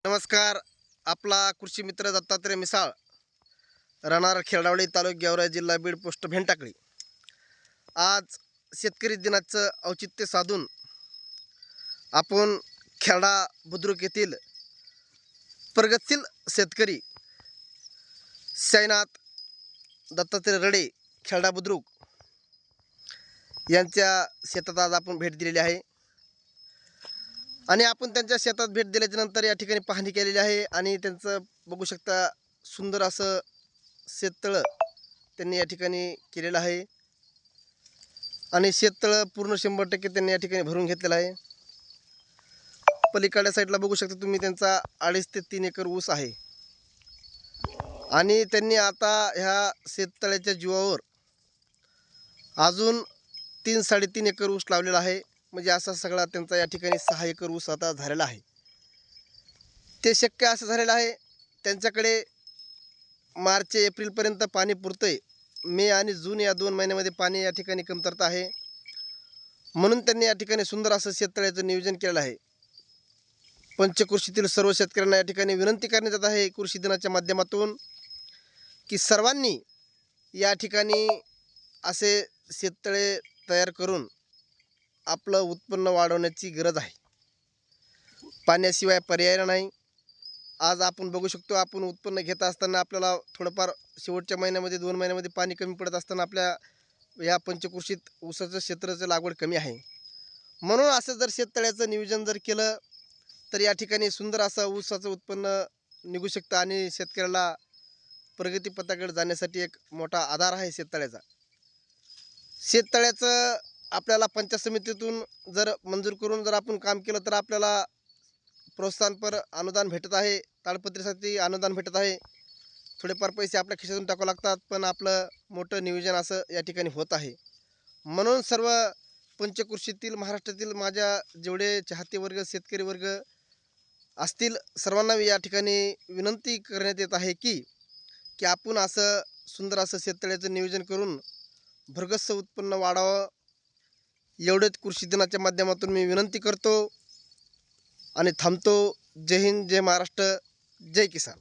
नमस्कार. आपला कृषी मित्र दत्तात्रय मिसाळ, राहणार खेरडावळी, तालुका गेवराई, जिल्हा बीड, पोस्ट भेंटाकळी. आज शेतकरी दिनाचं औचित्य साधून आपण खेरडा बुद्रुक येथील प्रगतशील शेतकरी साईनाथ दत्तात्रय रडे खेरडा बुद्रुक यांच्या शेतात आज आपण भेट दिलेली आहे. आणि आपण त्यांच्या शेतात भेट दिल्याच्या नंतर या ठिकाणी पाहणी केलेली आहे. आणि त्यांचं बघू शकता सुंदर असं शेततळं त्यांनी या ठिकाणी केलेलं आहे. आणि शेततळं पूर्ण 100% त्यांनी या ठिकाणी भरून घेतलेलं आहे. पलीकडच्या साईडला बघू शकता तुम्ही त्यांचा 2.5 ते 3 एकर ऊस आहे. आणि त्यांनी आता ह्या शेततळ्याच्या जीवावर अजून 3-3.5 एकर ऊस लावलेला आहे. म्हणजे असा सगळा त्यांचा या ठिकाणी 6 एकर ऊस आता झालेला आहे. ते शक्य असं झालेलं आहे, त्यांच्याकडे मार्च एप्रिलपर्यंत पाणी पुरतं आहे. मे आणि जून या 2 महिन्यामध्ये पाणी या ठिकाणी कमतरता आहे. म्हणून त्यांनी या ठिकाणी सुंदर असं शेततळ्याचं नियोजन केलेलं आहे. पंचकृषीतील सर्व शेतकऱ्यांना या ठिकाणी विनंती करण्यात येत आहे कृषी दिनाच्या माध्यमातून, की सर्वांनी या ठिकाणी असे शेततळे तयार करून आपलं उत्पन्न वाढवण्याची गरज आहे. पाण्याशिवाय पर्याय नाही. आज आपण बघू शकतो, आपण उत्पन्न घेत असताना आपल्याला थोडंफार शेवटच्या महिन्यामध्ये 2 महिन्यामध्ये पाणी कमी पडत असताना आपल्या या पंचकृषीत ऊसाचं क्षेत्राचं लागवड कमी आहे. म्हणून असं जर शेततळ्याचं नियोजन जर केलं तर या ठिकाणी सुंदर असं ऊसाचं उत्पन्न निघू शकतं. आणि शेतकऱ्याला प्रगतीपथाकडे जाण्यासाठी एक मोठा आधार आहे शेततळ्याचा. शेततळ्याचं आपल्याला पंचायत समितीतून जर मंजूर करून जर आपण काम केलं तर आपल्याला प्रोत्साहनपर अनुदान भेटत आहे. ताडपत्रीसाठी अनुदान भेटत आहे. थोडेफार पैसे आपल्या खिशातून टाकावं लागतात, पण आपलं मोठं नियोजन असं या ठिकाणी होत आहे. म्हणून सर्व पंचकृषीतील महाराष्ट्रातील माझ्या जेवढे चाहते वर्ग, शेतकरी वर्ग असतील, सर्वांना या ठिकाणी विनंती करण्यात येत आहे की आपण असं सुंदर असं शेततळ्याचं नियोजन करून भरगच्च उत्पन्न वाढावं. एवढेच कृषी दिनाच्या माध्यमातून मी विनंती करतो आणि थांबतो. जय हिंद, जय महाराष्ट्र, जय किसान.